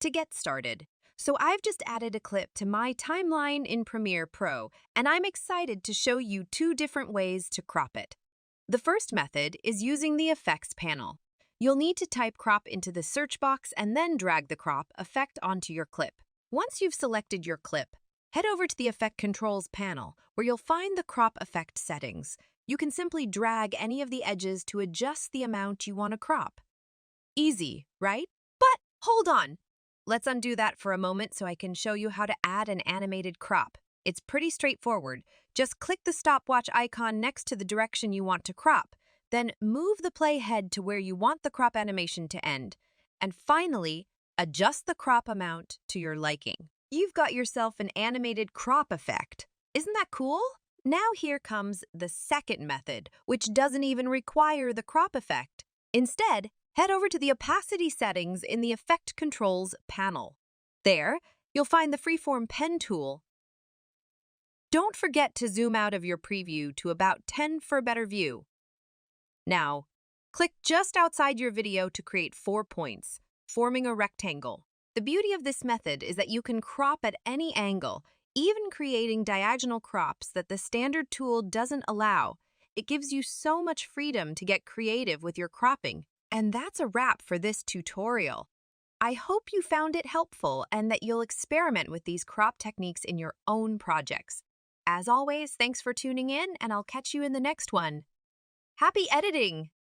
to get started. So I've just added a clip to my timeline in Premiere Pro, and I'm excited to show you two different ways to crop it. The first method is using the Effects panel. You'll need to type crop into the search box and then drag the crop effect onto your clip. Once you've selected your clip, head over to the Effect Controls panel, where you'll find the crop effect settings. You can simply drag any of the edges to adjust the amount you want to crop. Easy, right? But hold on! Let's undo that for a moment so I can show you how to add an animated crop. It's pretty straightforward. Just click the stopwatch icon next to the direction you want to crop. Then move the playhead to where you want the crop animation to end. And finally, adjust the crop amount to your liking. You've got yourself an animated crop effect. Isn't that cool? Now here comes the second method, which doesn't even require the crop effect. Instead, head over to the opacity settings in the Effect Controls panel. There, you'll find the freeform pen tool. Don't forget to zoom out of your preview to about 10 for a better view. Now, click just outside your video to create 4 points, forming a rectangle. The beauty of this method is that you can crop at any angle, even creating diagonal crops that the standard tool doesn't allow. It gives you so much freedom to get creative with your cropping. And that's a wrap for this tutorial. I hope you found it helpful and that you'll experiment with these crop techniques in your own projects. As always, thanks for tuning in, and I'll catch you in the next one. Happy editing!